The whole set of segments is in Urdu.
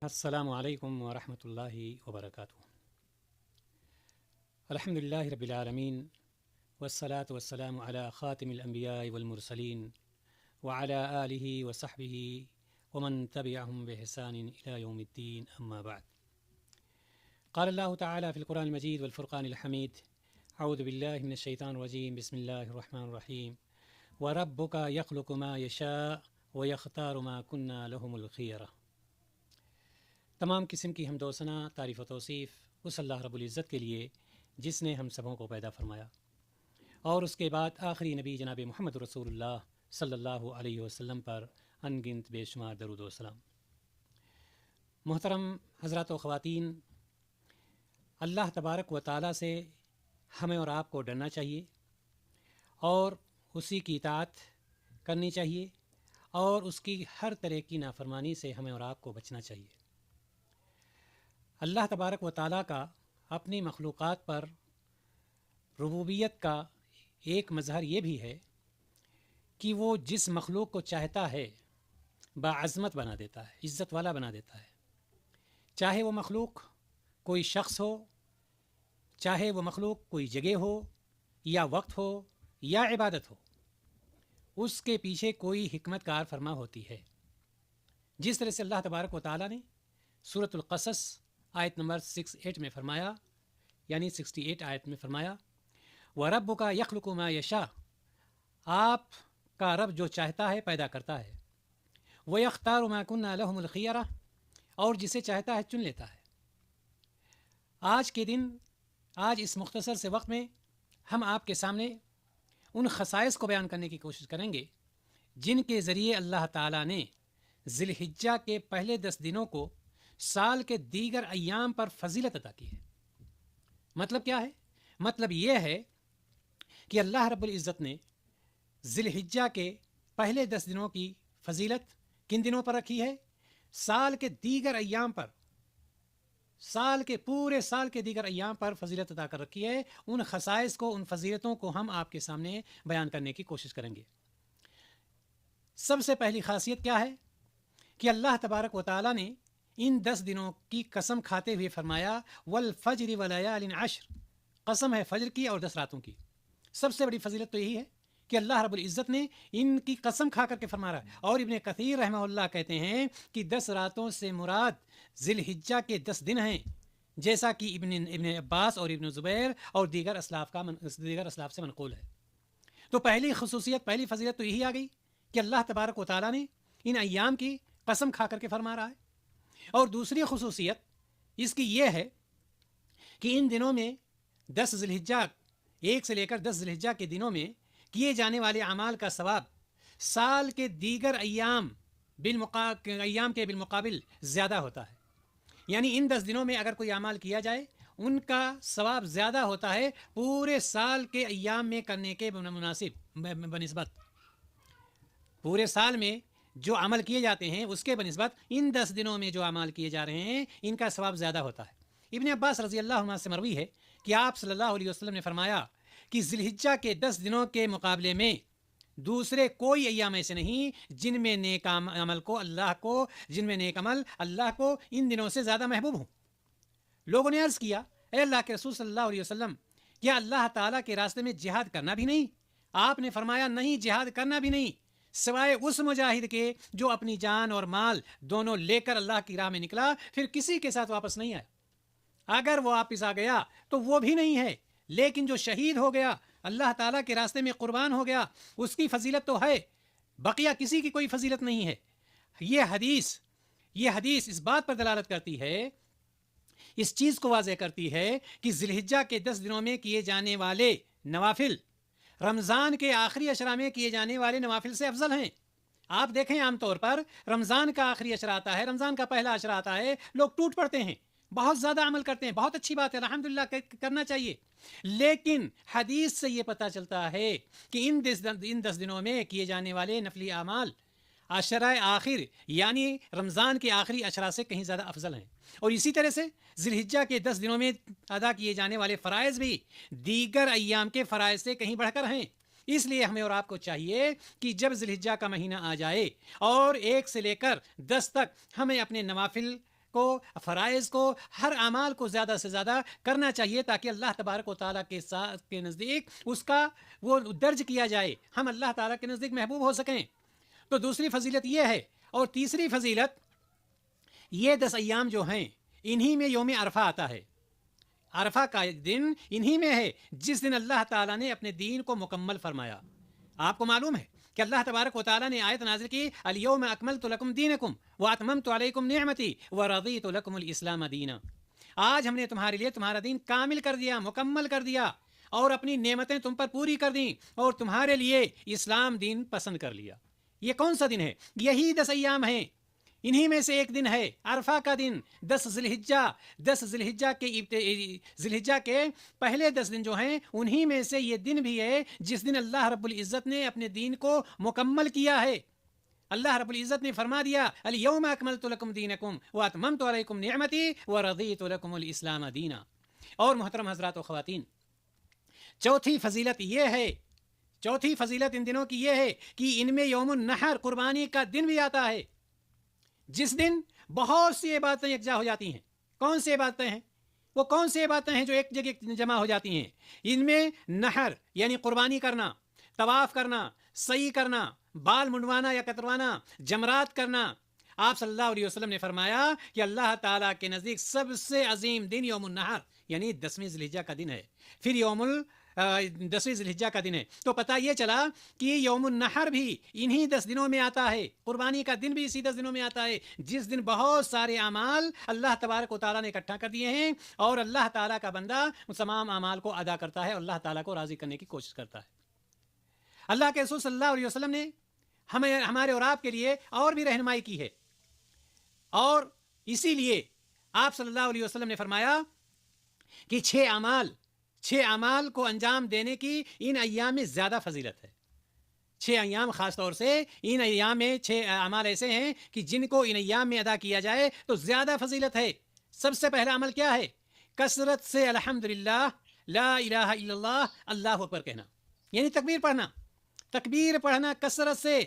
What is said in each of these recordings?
السلام علیکم ورحمۃ اللہ وبرکاتہ۔ الحمد للہ رب العالمین والصلاة والسلام علی خاتم الانبیاء والمرسلین وعلی آلہ وصحبہ ومن تبعهم بإحسان إلى يوم الدین اما بعد۔ قال اللہ تعالی فی القرآن المجید والفرقان الحمید اعوذ باللہ من الشیطان الرجیم بسم اللہ الرحمن الرحیم وَرَبُّكَ يَخْلُقُ مَا يَشَاءُ وَيَخْتَارُ مَا كُنَّا لَهُمُ الْخِيَرَةُ۔ تمام قسم کی حمد و ثنا، تعریف و توصیف اس اللہ رب العزت کے لیے جس نے ہم سبوں کو پیدا فرمایا، اور اس کے بعد آخری نبی جناب محمد رسول اللہ صلی اللہ علیہ وسلم پر ان گنت بے شمار درود و سلام۔ محترم حضرات و خواتین، اللہ تبارک و تعالیٰ سے ہمیں اور آپ کو ڈرنا چاہیے اور اسی کی اطاعت کرنی چاہیے، اور اس کی ہر طرح کی نافرمانی سے ہمیں اور آپ کو بچنا چاہیے۔ اللہ تبارک و تعالیٰ کا اپنی مخلوقات پر ربوبیت کا ایک مظہر یہ بھی ہے کہ وہ جس مخلوق کو چاہتا ہے باعظمت بنا دیتا ہے، عزت والا بنا دیتا ہے، چاہے وہ مخلوق کوئی شخص ہو، چاہے وہ مخلوق کوئی جگہ ہو یا وقت ہو یا عبادت ہو، اس کے پیچھے کوئی حکمت کار فرما ہوتی ہے۔ جس طرح سے اللہ تبارک و تعالیٰ نے سورۃ القصص آیت نمبر 68 میں فرمایا، یعنی 68 آیت میں فرمایا وَرَبُّكَ يَخْلُقُ مَا يَشَاءُ، آپ کا رب جو چاہتا ہے پیدا کرتا ہے، وَيَخْتَارُ مَا كُنَّا لَهُمُ الْخِيَرَةُ، اور جسے چاہتا ہے چن لیتا ہے۔ آج کے دن، آج اس مختصر سے وقت میں ہم آپ کے سامنے ان خصائص کو بیان کرنے کی کوشش کریں گے جن کے ذریعے اللہ تعالیٰ نے ذی الحجہ کے پہلے 10 دنوں کو سال کے دیگر ایام پر فضیلت عطا کی ہے۔ مطلب کیا ہے؟ مطلب یہ ہے کہ اللہ رب العزت نے ذی الحجہ کے پہلے 10 دنوں کی فضیلت کن دنوں پر رکھی ہے؟ سال کے دیگر ایام پر، پورے سال کے دیگر ایام پر فضیلت عطا کر رکھی ہے۔ ان خصائص کو، ان فضیلتوں کو ہم آپ کے سامنے بیان کرنے کی کوشش کریں گے۔ سب سے پہلی خاصیت کیا ہے کہ اللہ تبارک و تعالیٰ نے ان 10 دنوں کی قسم کھاتے ہوئے فرمایا والفجر ولیال عشر، قسم ہے فجر کی اور 10 راتوں کی۔ سب سے بڑی فضیلت تو یہی ہے کہ اللہ رب العزت نے ان کی قسم کھا کر کے فرما رہا ہے۔ اور ابن کثیر رحمہ اللہ کہتے ہیں کہ 10 راتوں سے مراد ذی الحجہ کے 10 دن ہیں، جیسا کہ ابن عباس اور ابن زبیر اور دیگر اسلاف سے منقول ہے۔ تو پہلی خصوصیت، پہلی فضیلت تو یہی آ گئی کہ اللہ تبارک و تعالیٰ نے ان ایام کی قسم کھا کر کے فرما رہا ہے۔ اور دوسری خصوصیت اس کی یہ ہے کہ ان دنوں میں 10 ذی الحجہ، 1 سے لے کر 10 ذی الحجہ کے دنوں میں کیے جانے والے اعمال کا ثواب سال کے دیگر ایام کے بالمقابل زیادہ ہوتا ہے۔ یعنی ان 10 دنوں میں اگر کوئی اعمال کیا جائے، ان کا ثواب زیادہ ہوتا ہے پورے سال کے ایام میں کرنے کے بنسبت۔ پورے سال میں جو عمل کیے جاتے ہیں اس کے بنسبت ان 10 دنوں میں جو اعمال کیے جا رہے ہیں ان کا ثواب زیادہ ہوتا ہے۔ ابن عباس رضی اللہ عنہ سے مروی ہے کہ آپ صلی اللہ علیہ وسلم نے فرمایا کہ ذی الحجہ کے 10 دنوں کے مقابلے میں دوسرے کوئی ایام ایسے نہیں جن میں نیک عمل اللہ کو ان دنوں سے زیادہ محبوب ہوں۔ لوگوں نے عرض کیا، اے اللہ کے رسول صلی اللہ علیہ وسلم، کیا اللہ تعالیٰ کے راستے میں جہاد کرنا بھی نہیں؟ آپ نے فرمایا، نہیں، جہاد کرنا بھی نہیں، سوائے اس مجاہد کے جو اپنی جان اور مال دونوں لے کر اللہ کی راہ میں نکلا، پھر کسی کے ساتھ واپس نہیں آیا۔ اگر وہ واپس آ گیا تو وہ بھی نہیں ہے، لیکن جو شہید ہو گیا، اللہ تعالیٰ کے راستے میں قربان ہو گیا، اس کی فضیلت تو ہے، بقیہ کسی کی کوئی فضیلت نہیں ہے۔ یہ حدیث اس بات پر دلالت کرتی ہے، اس چیز کو واضح کرتی ہے کہ ذی الحجہ کے 10 دنوں میں کیے جانے والے نوافل رمضان کے آخری اشرا میں کیے جانے والے نوافل سے افضل ہیں۔ آپ دیکھیں، عام طور پر رمضان کا آخری اشرا آتا ہے، رمضان کا پہلا اشرا آتا ہے، لوگ ٹوٹ پڑتے ہیں، بہت زیادہ عمل کرتے ہیں، بہت اچھی بات ہے، الحمدللہ کرنا چاہیے۔ لیکن حدیث سے یہ پتہ چلتا ہے کہ ان 10 دنوں میں کیے جانے والے نفلی اعمال عشرہ آخر یعنی رمضان کے آخری اشرا سے کہیں زیادہ افضل ہیں۔ اور اسی طرح سے ذی الحجہ کے 10 دنوں میں ادا کیے جانے والے فرائض بھی دیگر ایام کے فرائض سے کہیں بڑھ کر ہیں۔ اس لیے ہمیں اور آپ کو چاہیے کہ جب ذی الحجہ کا مہینہ آ جائے اور 1 سے لے کر 10 تک ہمیں اپنے نوافل کو، فرائض کو، ہر اعمال کو زیادہ سے زیادہ کرنا چاہیے تاکہ اللہ تبارک و تعالیٰ کے نزدیک اس کا وہ درج کیا جائے، ہم اللہ تعالیٰ کے نزدیک محبوب ہو سکیں۔ تو دوسری فضیلت یہ ہے۔ اور تیسری فضیلت، یہ 10 ایام جو ہیں انہی میں یوم عرفہ آتا ہے۔ عرفہ کا دن انہی میں ہے جس دن اللہ تعالیٰ نے اپنے دین کو مکمل فرمایا۔ آپ کو معلوم ہے کہ اللہ تبارک و تعالیٰ نے آیت نازل کی، الیوم اکملت لکم دینکم واتممت علیکم نعمتی ورضیت لکم الاسلام دینا۔ آج ہم نے تمہارے لیے تمہارا دین کامل کر دیا، مکمل کر دیا، اور اپنی نعمتیں تم پر پوری کر دیں، اور تمہارے لیے اسلام دین پسند کر لیا۔ یہ کون سا دن ہے؟ یہی 10 ایام ہیں، انہی میں سے ایک دن ہے عرفہ کا دن، 10 ذی الحجہ۔ 10 ذی الحجہ کے پہلے 10 دن جو ہیں انہی میں سے یہ دن بھی ہے جس دن اللہ رب العزت نے اپنے دین کو مکمل کیا ہے۔ اللہ رب العزت نے فرما دیا، الیوم اکملت لکم دینکم واتممت علیکم نعمتی ورضیت لکم الاسلام دینا۔ اور محترم حضرات و خواتین، چوتھی فضیلت ان دنوں کی یہ ہے کہ ان میں یوم النحر، قربانی کا دن بھی آتا ہے، جس دن بہت سی عبادتیں یکجا ہو جاتی ہیں۔ کون سی عبادتیں ہیں؟ وہ کون سی عبادتیں ہیں جو ایک جگہ جمع ہو جاتی ہیں؟ ان میں نحر یعنی قربانی کرنا، طواف کرنا، سعی کرنا، بال منڈوانا یا کتروانا، جمرات کرنا۔ آپ صلی اللہ علیہ وسلم نے فرمایا کہ اللہ تعالیٰ کے نزدیک سب سے عظیم دن یوم النحر یعنی 10ویں ذی الحجہ کا دن ہے، پھر 10ویں ذی الحجہ کا دن ہے۔ تو پتہ یہ چلا کہ یوم النحر بھی انہی 10 دنوں میں آتا ہے، قربانی کا دن بھی اسی 10 دنوں میں آتا ہے، جس دن بہت سارے اعمال اللہ تبارک و تعالیٰ نے اکٹھا کر دیے ہیں، اور اللہ تعالیٰ کا بندہ ان تمام اعمال کو ادا کرتا ہے اور اللہ تعالیٰ کو راضی کرنے کی کوشش کرتا ہے۔ اللہ کے رسول صلی اللہ علیہ وسلم نے ہمارے اور آپ کے لیے اور بھی رہنمائی کی ہے، اور اسی لیے آپ صلی اللہ علیہ وسلم نے فرمایا کہ 6 اعمال کو انجام دینے کی ان ایام میں زیادہ فضیلت ہے۔ 6 ایام خاص طور سے ان ایام میں 6 اعمال ایسے ہیں کہ جن کو ان ایام میں ادا کیا جائے تو زیادہ فضیلت ہے۔ سب سے پہلا عمل کیا ہے؟ کثرت سے الحمدللہ، لا الہ الا اللہ، اللہ اکبر کہنا، یعنی تکبیر پڑھنا کثرت سے۔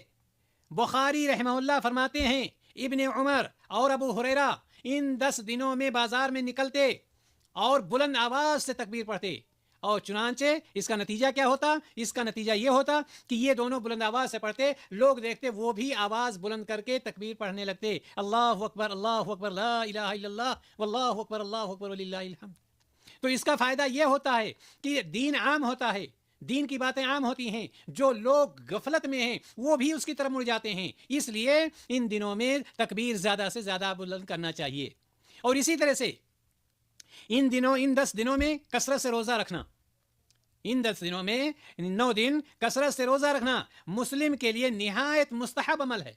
بخاری رحمہ اللہ فرماتے ہیں، ابن عمر اور ابو ہریرہ ان 10 دنوں میں بازار میں نکلتے اور بلند آواز سے تکبیر پڑھتے، اور چنانچہ اس کا نتیجہ کیا ہوتا؟ اس کا نتیجہ یہ ہوتا کہ یہ دونوں بلند آواز سے پڑھتے، لوگ دیکھتے وہ بھی آواز بلند کر کے تکبیر پڑھنے لگتے، اللہ اکبر لا الہ الا اللہ واللہ اکبر اللہ اکبر وللہ الحمد۔ تو اس کا فائدہ یہ ہوتا ہے کہ دین عام ہوتا ہے، دین کی باتیں عام ہوتی ہیں، جو لوگ غفلت میں ہیں وہ بھی اس کی طرف مڑ جاتے ہیں۔ اس لیے ان دنوں میں تکبیر زیادہ سے زیادہ بلند کرنا چاہیے۔ اور اسی طرح سے ان 10 دنوں میں کثرت سے روزہ رکھنا، ان 10 دنوں میں 9 دن کثرت سے روزہ رکھنا مسلم کے لیے نہایت مستحب عمل ہے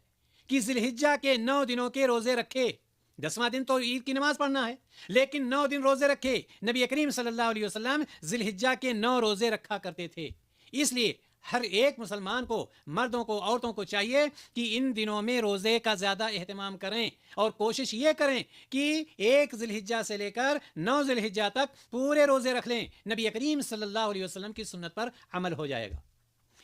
کہ ذی الحجہ کے 9 دنوں کے روزے رکھے۔ 10واں دن تو عید کی نماز پڑھنا ہے، لیکن 9 دن روزے رکھے۔ نبی کریم صلی اللہ علیہ وسلم ذی الحجہ کے 9 روزے رکھا کرتے تھے۔ اس لیے ہر ایک مسلمان کو، مردوں کو، عورتوں کو چاہیے کہ ان دنوں میں روزے کا زیادہ اہتمام کریں، اور کوشش یہ کریں کہ 1 ذی الحجہ سے لے کر 9 ذی الحجہ تک پورے روزے رکھ لیں۔ نبی کریم صلی اللہ علیہ وسلم کی سنت پر عمل ہو جائے گا۔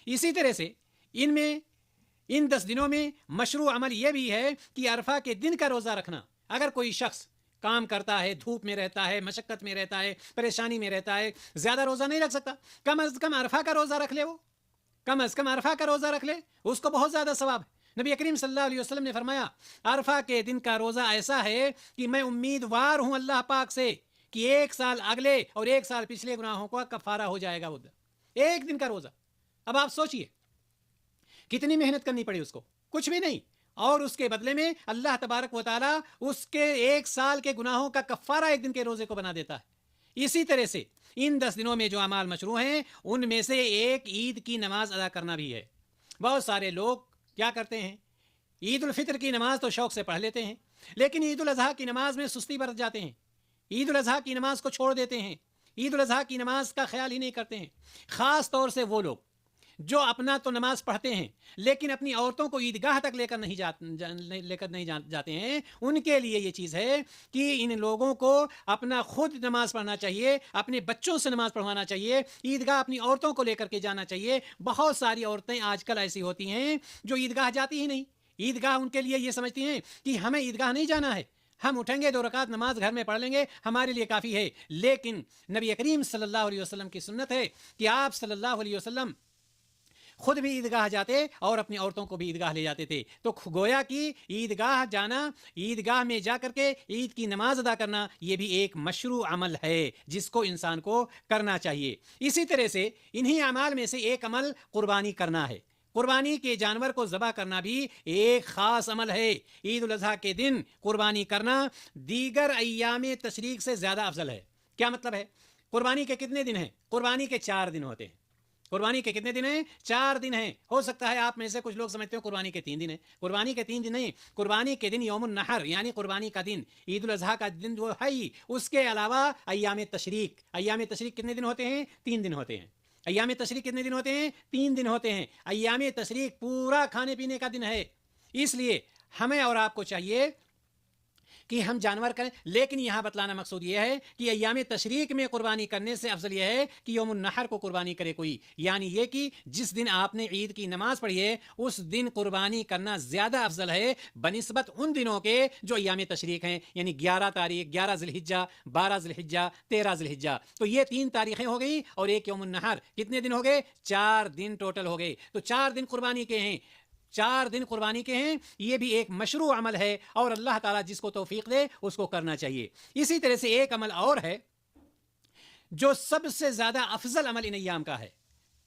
اسی طرح سے ان 10 دنوں میں مشروع عمل یہ بھی ہے کہ عرفہ کے دن کا روزہ رکھنا۔ اگر کوئی شخص کام کرتا ہے، دھوپ میں رہتا ہے، مشقت میں رہتا ہے، پریشانی میں رہتا ہے، زیادہ روزہ نہیں رکھ سکتا، کم از کم عرفہ کا روزہ رکھ لے، وہ کم از کم عرفہ کا روزہ رکھ لے، اس کو بہت زیادہ ثواب ہے۔ نبی کریم صلی اللہ علیہ وسلم نے فرمایا، عرفہ کے دن کا روزہ ایسا ہے کہ میں امیدوار ہوں اللہ پاک سے کہ 1 سال اگلے اور 1 سال پچھلے گناہوں کا کفارہ ہو جائے گا۔ وہ 1 دن کا روزہ، اب آپ سوچئے کتنی محنت کرنی پڑی اس کو، کچھ بھی نہیں، اور اس کے بدلے میں اللہ تبارک و تعالیٰ اس کے 1 سال کے گناہوں کا کفارہ 1 دن کے روزے کو بنا دیتا ہے۔ اسی طرح سے ان 10 دنوں میں جو اعمال مشروع ہیں ان میں سے ایک عید کی نماز ادا کرنا بھی ہے۔ بہت سارے لوگ کیا کرتے ہیں، عید الفطر کی نماز تو شوق سے پڑھ لیتے ہیں، لیکن عید الاضحیٰ کی نماز میں سستی برت جاتے ہیں، عید الاضحیٰ کی نماز کو چھوڑ دیتے ہیں، عید الاضحیٰ کی نماز کا خیال ہی نہیں کرتے ہیں۔ خاص طور سے وہ لوگ جو اپنا تو نماز پڑھتے ہیں لیکن اپنی عورتوں کو عیدگاہ تک لے کر نہیں جاتے ہیں، ان کے لیے یہ چیز ہے کہ ان لوگوں کو اپنا خود نماز پڑھنا چاہیے، اپنے بچوں سے نماز پڑھوانا چاہیے، عیدگاہ اپنی عورتوں کو لے کر کے جانا چاہیے۔ بہت ساری عورتیں آج کل ایسی ہوتی ہیں جو عیدگاہ جاتی ہی نہیں، عیدگاہ ان کے لیے یہ سمجھتی ہیں کہ ہمیں عیدگاہ نہیں جانا ہے، ہم اٹھیں گے 2 رکعت نماز گھر میں پڑھ لیں گے ہمارے لیے کافی ہے. لیکن نبی کریم صلی اللہ علیہ وسلم کی سنت ہے کہ آپ صلی اللہ علیہ وسلم خود بھی عیدگاہ جاتے اور اپنی عورتوں کو بھی عیدگاہ لے جاتے تھے. تو گویا کہ عیدگاہ جانا، عیدگاہ میں جا کر کے عید کی نماز ادا کرنا، یہ بھی ایک مشروع عمل ہے جس کو انسان کو کرنا چاہیے. اسی طرح سے انہی اعمال میں سے ایک عمل قربانی کرنا ہے. قربانی کے جانور کو ذبح کرنا بھی ایک خاص عمل ہے. عید الاضحیٰ کے دن قربانی کرنا دیگر ایام تشریق سے زیادہ افضل ہے. کیا مطلب ہے؟ قربانی کے کتنے دن ہیں؟ قربانی کے 4 دن ہوتے ہیں. قربانی کے کتنے دن ہیں؟ 4 دن ہیں. ہو سکتا ہے آپ میں سے کچھ لوگ سمجھتے ہو قربانی کے 3 دن ہیں. قربانی کے 3 دن نہیں، قربانی کے دن یوم النحر یعنی قربانی کا دن، عید الاضحیٰ کا دن جو ہے ہی. اس کے علاوہ ایام تشریق. ایام تشریق کتنے دن ہوتے ہیں؟ 3 دن ہوتے ہیں. ایام تشریق کتنے دن ہوتے ہیں؟ 3 دن ہوتے ہیں. ایام تشریق پورا کھانے پینے کا دن ہے. اس لیے ہمیں اور آپ کو چاہیے کہ ہم جانور کریں. لیکن یہاں بتلانا مقصود یہ ہے کہ ایام تشریق میں قربانی کرنے سے افضل یہ ہے کہ یوم النحر کو قربانی کرے کوئی. یعنی یہ کہ جس دن آپ نے عید کی نماز پڑھی ہے اس دن قربانی کرنا زیادہ افضل ہے بنسبت ان دنوں کے جو ایام تشریق ہیں، یعنی 11 تاریخ، 11 ذی الحجہ، 12 ذی الحجہ، 13 ذی الحجہ. تو یہ 3 تاریخیں ہو گئی اور ایک یوم النحر. کتنے دن ہو گئے؟ 4 دن ٹوٹل ہو گئے. تو 4 دن قربانی کے ہیں. 4 دن قربانی کے ہیں. یہ بھی ایک مشروع عمل ہے اور اللہ تعالیٰ جس کو توفیق دے اس کو کرنا چاہیے. اسی طرح سے ایک عمل اور ہے جو سب سے زیادہ افضل عمل ان ایام کا ہے.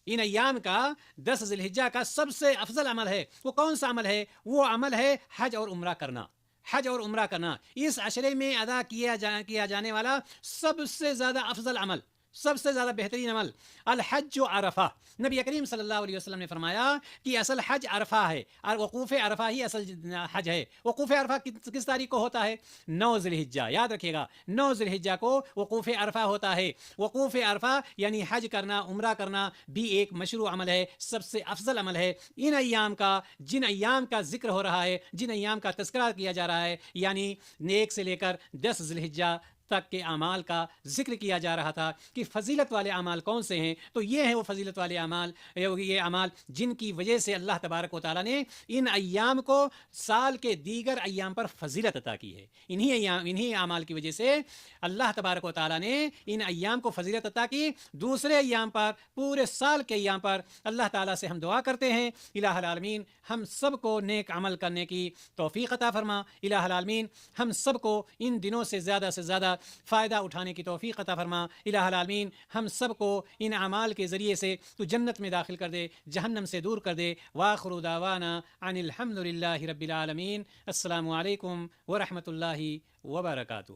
ان ایام کا 10 ذی الحجہ کا سب سے افضل عمل ہے. وہ کون سا عمل ہے؟ وہ عمل ہے حج اور عمرہ کرنا. حج اور عمرہ کرنا اس عشرے میں ادا کیا جانے والا سب سے زیادہ افضل عمل، سب سے زیادہ بہترین عمل الحج عرفہ. نبی کریم صلی اللہ علیہ وسلم نے فرمایا کہ اصل حج عرفہ ہے اور وقوف عرفہ ہی اصل حج ہے. وقوف عرفہ کس تاریخ کو ہوتا ہے؟ 9 ذی الحجہ. یاد رکھیے گا 9 ذی الحجہ کو وقوف عرفہ ہوتا ہے. وقوف عرفہ یعنی حج کرنا، عمرہ کرنا بھی ایک مشروع عمل ہے، سب سے افضل عمل ہے. ان ایام کا، جن ایام کا ذکر ہو رہا ہے، جن ایام کا تذکرہ کیا جا رہا ہے، یعنی 1 سے لے کر 10 ذی الحجہ تک کے اعمال کا ذکر کیا جا رہا تھا کہ فضیلت والے اعمال کون سے ہیں. تو یہ ہیں وہ فضیلت والے اعمال، یہ اعمال جن کی وجہ سے اللہ تبارک و تعالیٰ نے ان ایام کو سال کے دیگر ایام پر فضیلت عطا کی ہے. انہی اعمال کی وجہ سے اللہ تبارک و تعالیٰ نے ان ایام کو فضیلت عطا کی. دوسرے ایام پر، پورے سال کے ایام پر اللہ تعالیٰ سے ہم دعا کرتے ہیں الہ العالمین ہم سب کو نیک عمل کرنے کی توفیق عطا فرما. الہ العالمین ہم سب کو ان دنوں سے زیادہ فائدہ اٹھانے کی توفیق عطا فرما. الہ العالمین ہم سب کو ان اعمال کے ذریعے سے تو جنت میں داخل کر دے، جہنم سے دور کر دے. وآخر دعوانا ان الحمد للہ رب العالمین. السلام علیکم ورحمۃ اللہ وبرکاتہ.